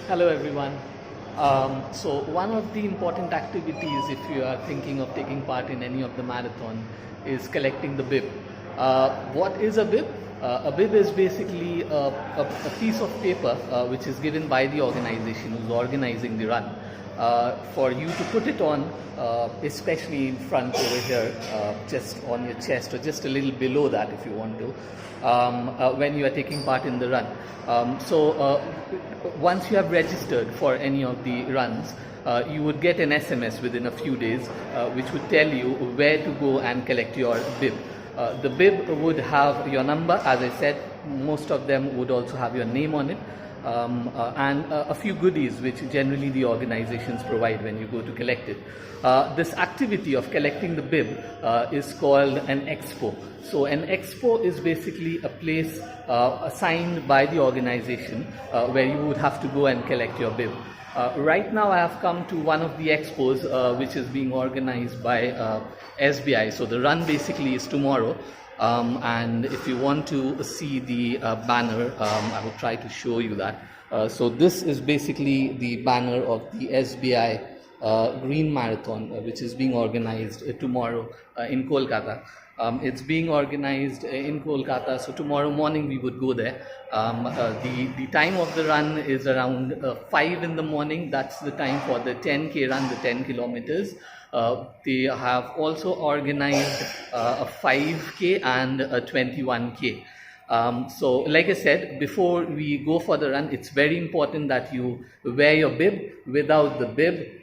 Hello everyone. So one of the important activities if you are thinking of taking part in any of the marathon is collecting the bib. What is a bib? A bib is basically a piece of paper which is given by the organization who's organizing the run for you to put it on, especially in front over here, just on your chest or just a little below that if you want to, when you are taking part in the run. Once you have registered for any of the runs, you would get an SMS within a few days which would tell you where to go and collect your bib. The bib would have your number, as I said, most of them would also have your name on it. And a few goodies which generally the organizations provide when you go to collect it. This activity of collecting the bib is called an expo. So an expo is basically a place assigned by the organization where you would have to go and collect your bib. Right now I have come to one of the expos which is being organized by SBI. So the run basically is tomorrow. And if you want to see the banner, I will try to show you that. So this is basically the banner of the SBI Green Marathon, which is being organized tomorrow in Kolkata. It's being organized in Kolkata, so tomorrow morning we would go there. The time of the run is around 5 in the morning. That's the time for the 10K run, the 10 kilometers. They have also organized a 5K and a 21K. So like I said, before we go for the run, it's very important that you wear your bib. Without the bib,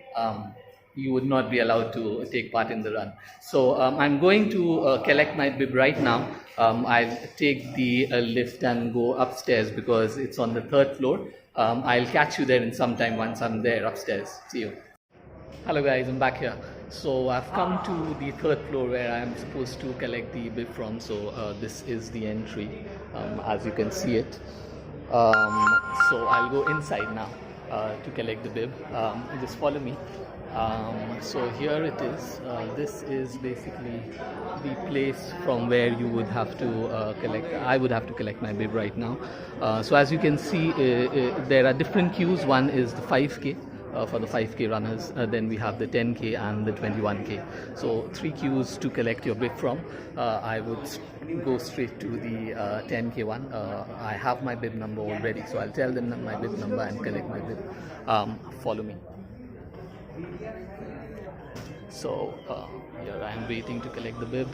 you would not be allowed to take part in the run. So I'm going to collect my bib right now. I'll take the lift and go upstairs because it's on the 3rd floor. I'll catch you there in some time once I'm there upstairs. See you. Hello guys, I'm back here. So I've come to the 3rd floor where I'm supposed to collect the bib from. So this is the entry, as you can see it. So I'll go inside now to collect the bib. Just follow me. So here it is. This is basically the place from where you would have to collect. I would have to collect my bib right now. So as you can see, there are different queues. One is the 5K. For the 5K runners, then we have the 10K and the 21K. So 3 queues to collect your bib from. I would go straight to the 10K one. I have my bib number already, so I'll tell them my bib number and collect my bib. Follow me. So here I am waiting to collect the bib.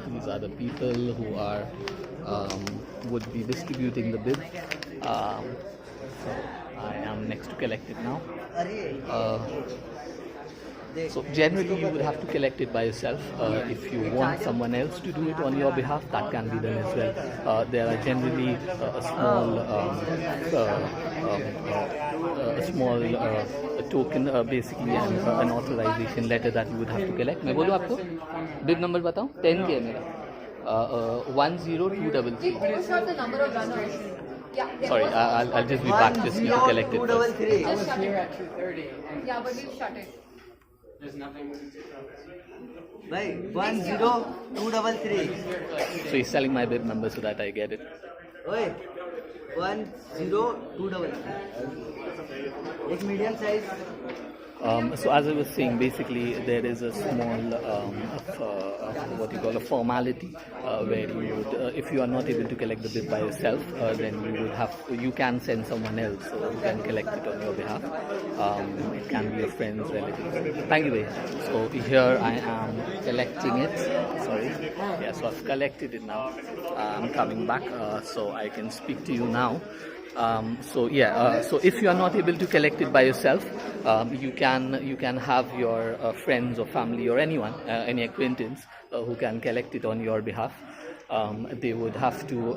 These are the people who are would be distributing the bib. I am next to collect it now. So generally you would have to collect it by yourself. If you want someone else to do it on your behalf, that can be done as well. There are generally a small token, basically an authorization letter that you would have to collect. मैं बोलूँ आपको bib number बताऊँ 10K है मेरा 10233. What's not the number of runners? Yeah. Sorry, I'll just be back. Just need to collect it first. Just shut Here it. at 2:30. Yeah, but we'll shut it. There's nothing. Bhai, 10233. So he's selling my bib number so that I get it. Oi, 10233. It's medium size. So as I was saying, basically there is a small what you call a formality where you would, if you are not able to collect the bib by yourself, then you can send someone else who can collect it on your behalf. It can be your friends, relatives. Thank you very much. So here I am collecting it. Sorry. Yeah, so I've collected it now. I'm coming back so I can speak to you now. So if you are not able to collect it by yourself, you can have your friends or family or anyone, any acquaintance who can collect it on your behalf. They would have to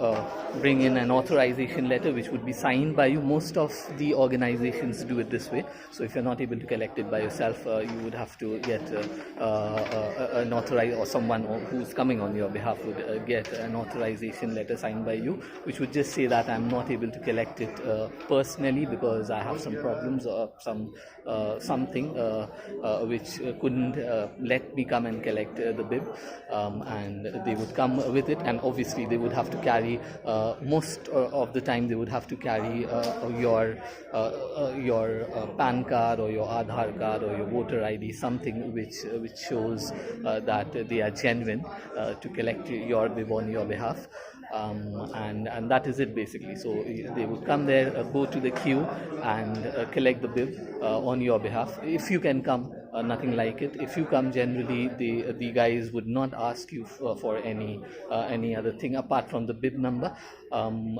bring in an authorization letter which would be signed by you. Most of the organizations do it this way. So if you're not able to collect it by yourself, you would have to get an authorized, or someone who's coming on your behalf would get an authorization letter signed by you, which would just say that I'm not able to collect it personally because I have some problems or something which couldn't let me come and collect the bib, and they would come with it. it, and obviously they would have to carry most of the time they would have to carry your PAN card or your Aadhaar card or your voter ID, something which shows that they are genuine to collect your bib on your behalf. And that is it basically. So they would come there, go to the queue, and collect the bib on your behalf. If you can come, nothing like it. If you come, generally the guys would not ask you for any other thing apart from the bib number.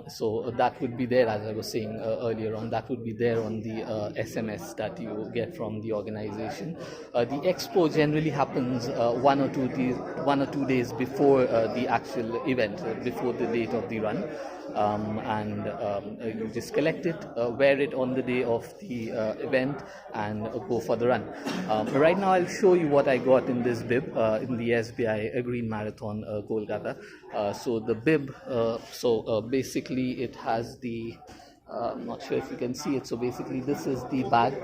So that would be there, as I was saying earlier on. That would be there on the SMS that you get from the organization. The expo generally happens 1 or 2 days before the actual event, before the date of the run. You just collect it, wear it on the day of the event, and go for the run. Right now I'll show you what I got in this bib in the SBI Green Marathon Kolkata. So the bib, basically it has the I'm not sure if you can see it. So basically this is the bag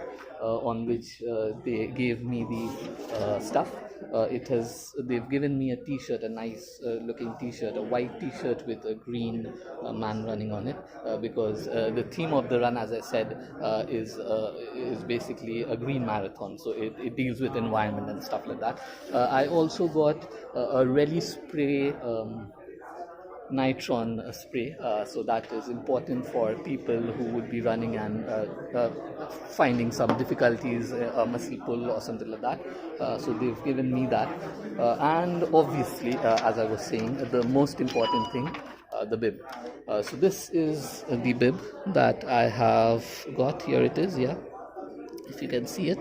on which they gave me the stuff. They've given me a t-shirt, a nice looking t-shirt, a white t-shirt with a green man running on it, because the theme of the run, as I said, is basically a green marathon, so it deals with environment and stuff like that. I also got a rally spray, nitron spray, so that is important for people who would be running and finding some difficulties, a muscle pull or something like that. So they've given me that, and obviously, as I was saying, the most important thing, the bib. So this is the bib that I have got. Here it is, yeah, if you can see it.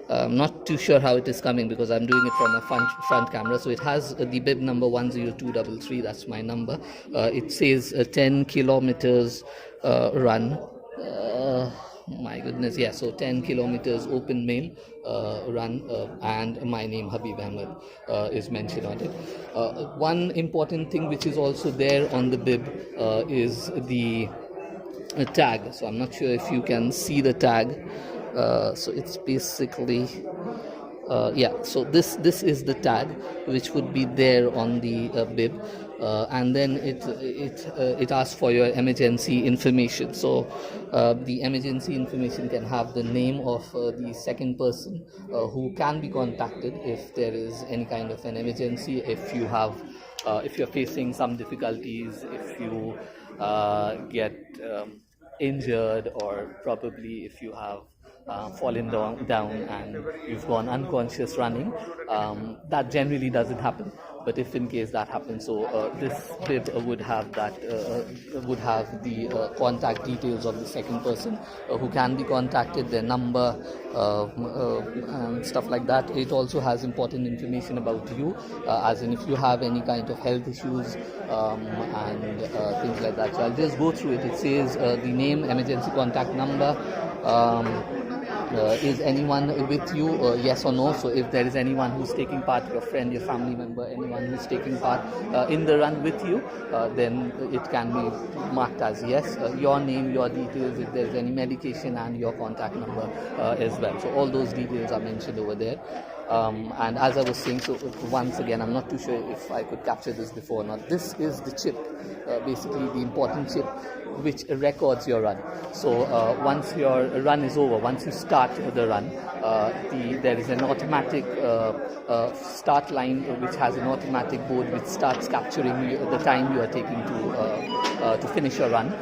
I'm not too sure how it is coming because I'm doing it from a front camera. So it has the bib number 10233, that's my number. It says 10 kilometers run. My goodness, yeah, so 10 kilometers open mail run, and my name Habib Ahmed is mentioned on it. One important thing which is also there on the bib is the tag. So I'm not sure if you can see the tag. So it's basically so this is the tag which would be there on the bib, and then it asks for your emergency information. So the emergency information can have the name of the second person who can be contacted if there is any kind of an emergency, if you're facing some difficulties, if you get injured, or probably if you have fallen down and you've gone unconscious running. That generally doesn't happen, but if in case that happens, so this bib would have the contact details of the second person who can be contacted, their number, and stuff like that. It also has important information about you, as in if you have any kind of health issues and things like that. So I'll just go through it. It says the name, emergency contact number, is anyone with you, yes or no. So if there is anyone who's taking part, your friend, your family member, anyone who's taking part in the run with you, then it can be marked as yes. Your name, your details, if there's any medication, and your contact number as well. So all those details are mentioned over there. And as I was saying, so once again, I'm not too sure if I could capture this before or not. This is the chip, basically the important chip which records your run. So once your run is over, once you start the run, there is an automatic start line which has an automatic board which starts capturing the time you are taking to finish your run.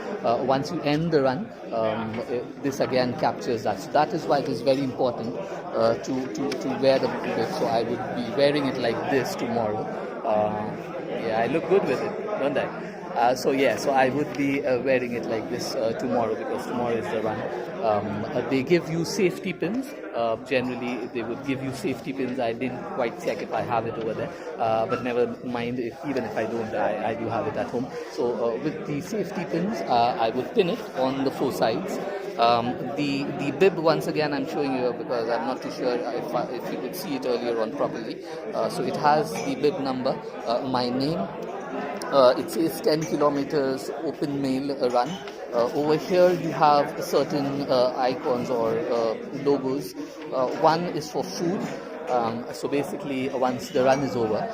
Once you end the run, this again captures that. So that is why it is very important to wear the bib. So I would be wearing it like this tomorrow. Yeah, I look good with it, don't I? So I would be wearing it like this tomorrow, because tomorrow is the run. They give you safety pins. Generally, they would give you safety pins. I didn't quite check if I have it over there, but never mind. Even if I don't, I do have it at home. So with the safety pins, I would pin it on the four sides. The bib, once again, I'm showing you because I'm not too sure if you could see it earlier on properly. So it has the bib number, my name. It says 10 kilometers open mail run. Over here you have certain icons or logos. One is for food, So basically, once the run is over,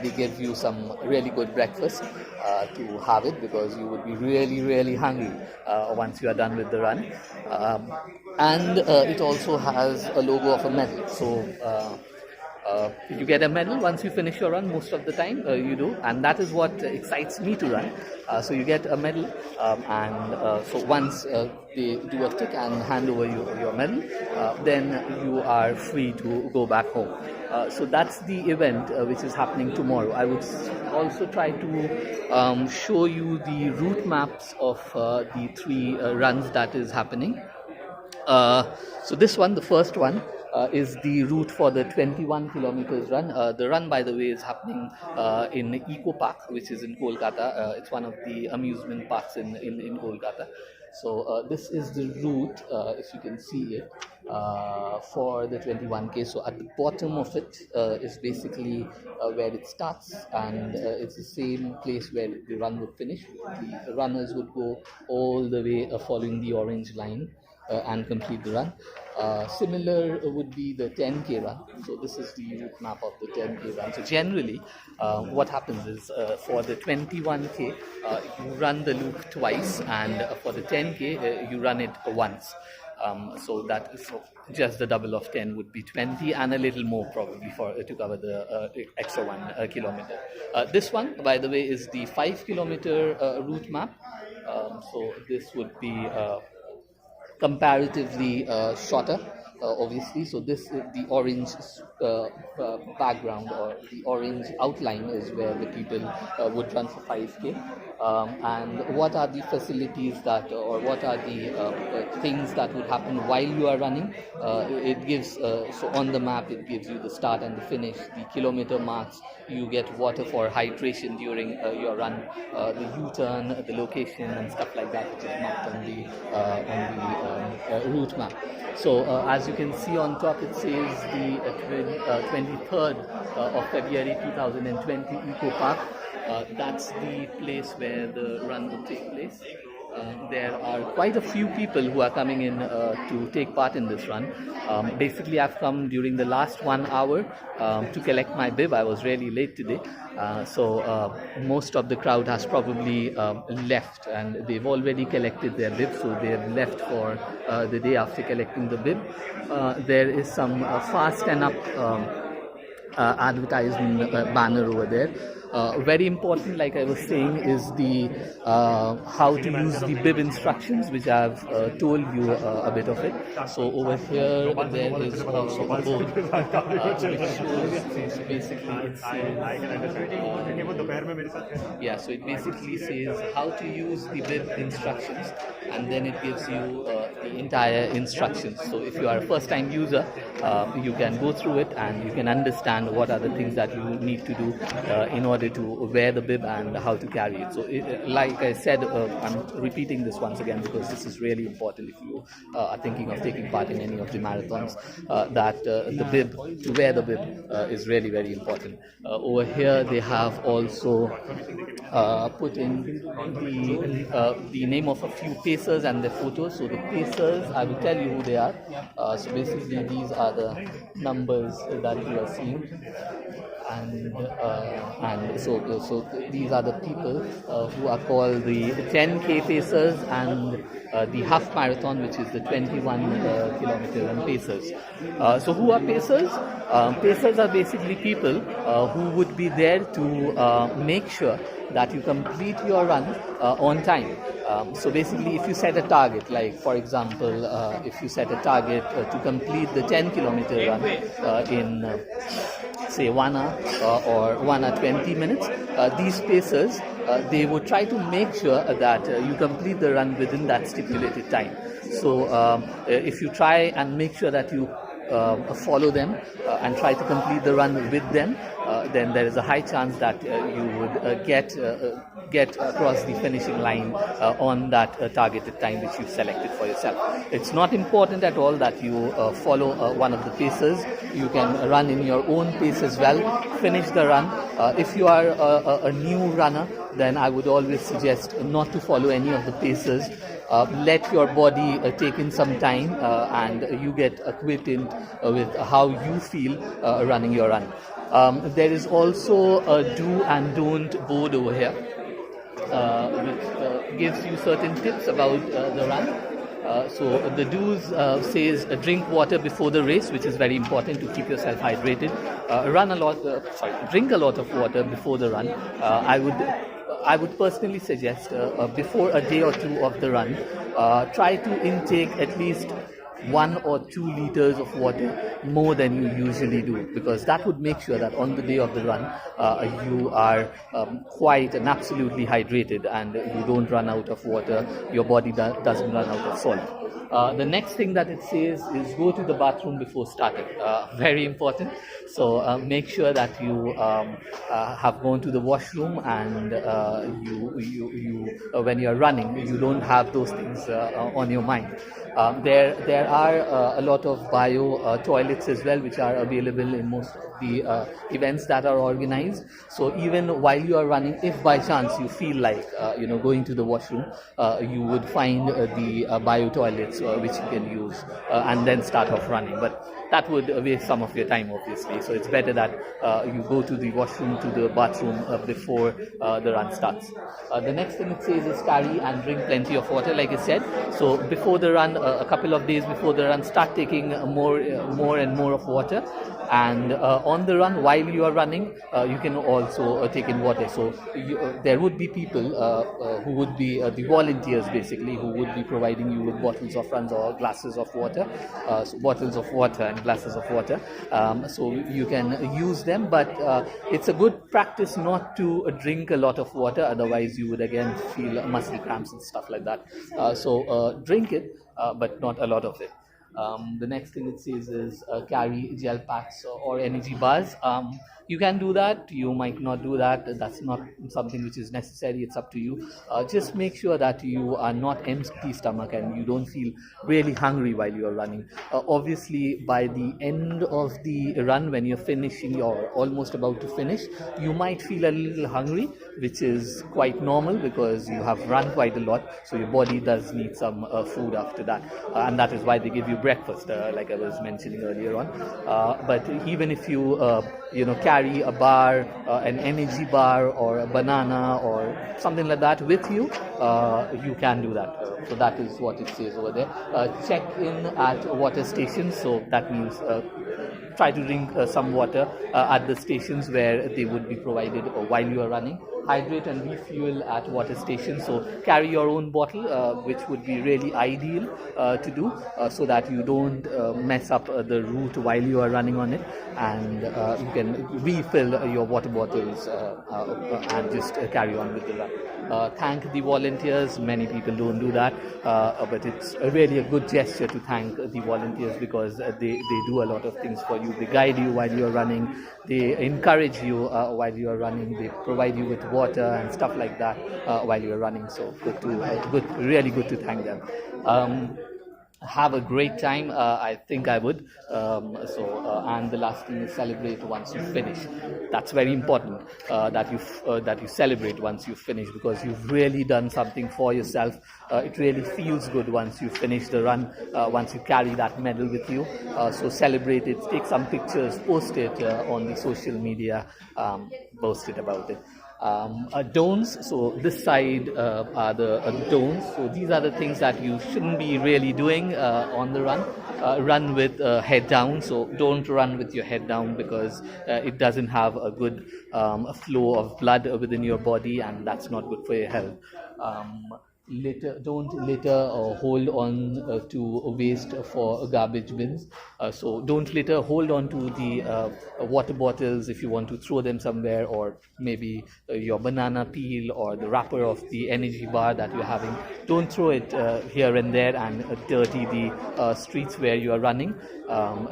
they give you some really good breakfast to have it, because you would be really, really hungry once you are done with the run. And it also has a logo of a medal. So you get a medal once you finish your run. Most of the time you do, and that is what excites me to run. So you get a medal, and so once they do a tick and hand over your medal, then you are free to go back home. So that's the event which is happening tomorrow. I would also try to show you the route maps of the three runs that is happening. So this one, the first one, is the route for the 21 kilometers run. The run, by the way, is happening in Eco Park, which is in Kolkata. It's one of the amusement parks in Kolkata. So this is the route, if you can see it, for the 21k. So at the bottom of it is basically where it starts, and it's the same place where the run would finish. The runners would go all the way following the orange line and complete the run. Similar would be the 10k run. So this is the route map of the 10k run. So generally what happens is for the 21k you run the loop twice, and for the 10k you run it once. So that is just the double of 10 would be 20, and a little more probably for to cover the extra 1 kilometer. This one, by the way, is the 5 kilometer route map. So this would be comparatively shorter, obviously. So this is the orange background, or the orange outline, is where the people would run for 5k. And what are the facilities that, or what are the things that would happen while you are running? It gives, so on the map it gives you the start and the finish, the kilometer marks. You get water for hydration during your run, the U-turn, the location and stuff like that, which is marked on the route map. So as you can see on top, it says the 23rd of February 2020 Eco Park. That's the place where the run will take place. There are quite a few people who are coming in to take part in this run. Basically, I've come during the last 1 hour to collect my bib. I was really late today. So most of the crowd has probably left, and they've already collected their bib, so they've left for the day after collecting the bib. There is some fast and up advertisement banner over there. Very important, like I was saying, is the how to use the bib instructions, which I've told you a bit of it. So over here there is also a board which shows, so basically it says, yeah, so it basically says how to use the bib instructions, and then it gives you the entire instructions. So if you are a first time user, you can go through it and you can understand what are the things that you need to do in order to wear the bib and how to carry it. So like I said, I'm repeating this once again because this is really important if you are thinking of taking part in any of the marathons, that the bib, to wear the bib is really very important. Over here they have also put in the name of a few pacers and their photos. So the pacers, I will tell you who they are. So basically these are the numbers that you are seeing, and so these are the people who are called the 10k pacers and the half marathon, which is the 21 kilometer run pacers. So who are pacers? Pacers are basically people who would be there to make sure that you complete your run on time. So basically, if you set a target, like for example, if you set a target to complete the 10 kilometer run in say 1 hour or 1 hour 20 minutes, these pacers, they would try to make sure that you complete the run within that stipulated time. So if you try and make sure that you follow them and try to complete the run with them, then there is a high chance that you would get across the finishing line on that targeted time which you've selected for yourself. It's not important at all that you follow one of the paces. You can run in your own pace as well, finish the run. If you are a new runner, then I would always suggest not to follow any of the paces. let your body take in some time and you get acquainted with how you feel running your run. There is also a do and don't board over here, which gives you certain tips about the run. So the do's says drink water before the race, which is very important to keep yourself hydrated. Drink a lot of water before the run. I would personally suggest before a day or two of the run, try to intake at least 1 or 2 liters of water more than you usually do, because that would make sure that on the day of the run you are quite and absolutely hydrated and you don't run out of water, your body doesn't run out of salt. The next thing that it says is go to the bathroom before starting. Very important. So make sure that you have gone to the washroom, and when you are running, you don't have those things on your mind. There are a lot of bio toilets as well, which are available in most of the events that are organized. So even while you are running, if by chance you feel like going to the washroom, you would find the bio toilets which you can use and then start off running. But that would waste some of your time, obviously. So it's better that you go to the washroom, to the bathroom before the run starts. The next thing it says is carry and drink plenty of water, like I said. So before the run, a couple of days before the run, start taking more and more of water. And on the run, while you are running, you can also take in water. So there would be people who would be the volunteers, basically, who would be providing you with bottles of runs or glasses of water, bottles of water and glasses of water. So you can use them, but it's a good practice not to drink a lot of water, otherwise you would again feel muscle cramps and stuff like that. So drink it, but not a lot of it. The next thing it says is carry gel packs or energy bars. You can do that, you might not do that. That's not something which is necessary, it's up to you. Just make sure that you are not empty stomach and you don't feel really hungry while you are running. Obviously, by the end of the run, when you're finishing or almost about to finish, you might feel a little hungry, which is quite normal because you have run quite a lot, so your body does need some food after that, and that is why they give you breakfast, like I was mentioning earlier on. But even if you carry a bar, an energy bar or a banana or something like that with you, you can do that. So that is what it says over there. Check in at water stations, so that means try to drink some water at the stations where they would be provided while you are running. Hydrate and refuel at water stations, so carry your own bottle, which would be really ideal to do, so that you don't mess up the route while you are running on it, and you can refill your water bottles and just carry on with the run. Thank the volunteers. Many people don't do that, but it's really a good gesture to thank the volunteers, because they do a lot of things for you. They guide you while you are running, they encourage you while you are running, they provide you with water and stuff like that while you are running. So really good to thank them. Have a great time. I think I would. And the last thing is celebrate once you finish. That's very important, that you celebrate once you finish, because you've really done something for yourself. It really feels good once you finish the run, once you carry that medal with you. So celebrate it, take some pictures, post it on the social media, boast it about it. Don'ts, so this side are the don'ts. So these are the things that you shouldn't be really doing on the run. Run with head down, so don't run with your head down, because it doesn't have a good flow of blood within your body, and that's not good for your health. Don't litter or hold on to waste for garbage bins. So don't litter, hold on to the water bottles if you want to throw them somewhere, or maybe your banana peel or the wrapper of the energy bar that you're having. Don't throw it here and there and dirty the streets where you are running.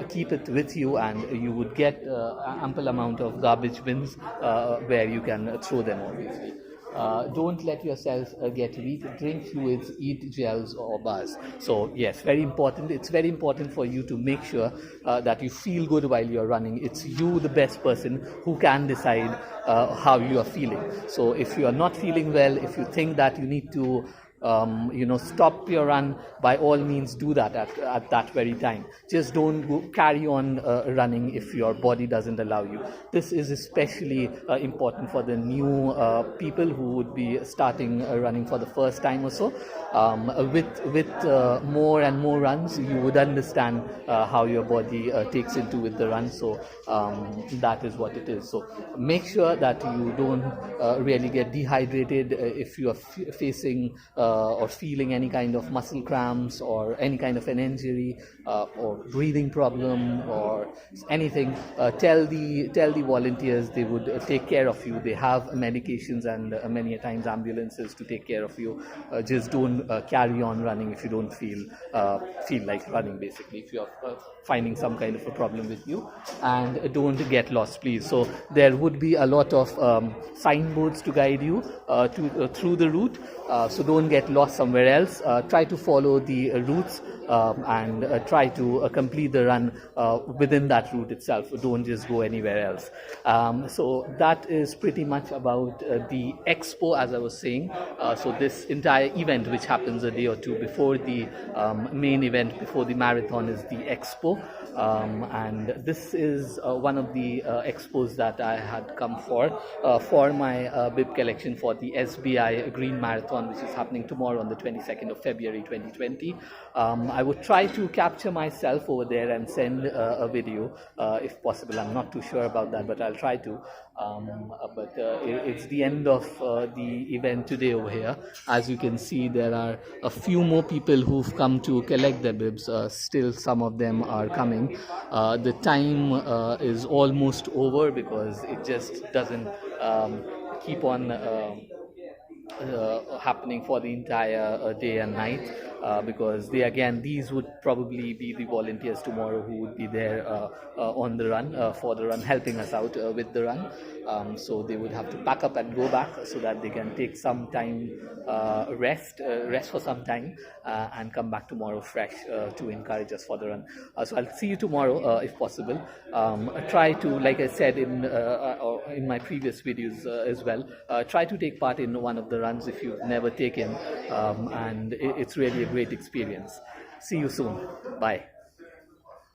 Keep it with you, and you would get ample amount of garbage bins where you can throw them, obviously. Don't let yourself get weak. Drink fluids, eat gels or bars. So yes, very important. It's very important for you to make sure that you feel good while you're running. It's you, the best person, who can decide how you are feeling. So if you are not feeling well, if you think that you need to stop your run, by all means do that at that very time. Just don't carry on running if your body doesn't allow you. This is especially important for the new people who would be starting running for the first time or so. With more and more runs, you would understand how your body takes into with the run. So that is what it is. So make sure that you don't really get dehydrated. If you are facing or feeling any kind of muscle cramps or any kind of an injury or breathing problem or anything, tell the volunteers. They would take care of you. They have medications and many a times ambulances to take care of you. Just don't carry on running if you don't feel like running, basically, if you're finding some kind of a problem with you. And don't get lost, please. So there would be a lot of signboards to guide you through the route, so don't get lost somewhere else. Try to follow the routes and try to complete the run within that route itself. Don't just go anywhere else. So that is pretty much about the expo, as I was saying. So this entire event, which happens a day or two before the main event, before the marathon, is the expo. And this is one of the expos that I had come for my bib collection for the SBI Green Marathon, which is happening tomorrow on the 22nd of February 2020. I would try to capture myself over there and send a video if possible. I'm not too sure about that, but I'll try to. But it's the end of the event today over here. As you can see, there are a few more people who've come to collect their bibs. Still, some of them are coming. The time is almost over because it just doesn't keep on happening for the entire day and night, because these would probably be the volunteers tomorrow who would be there on the run, for the run, helping us out with the run. So they would have to pack up and go back so that they can take some time, rest for some time, and come back tomorrow fresh to encourage us for the run. So I'll see you tomorrow if possible. Try to, like I said in my previous videos as well, try to take part in one of the runs if you've never taken, and it's really a great experience. See you soon. Bye.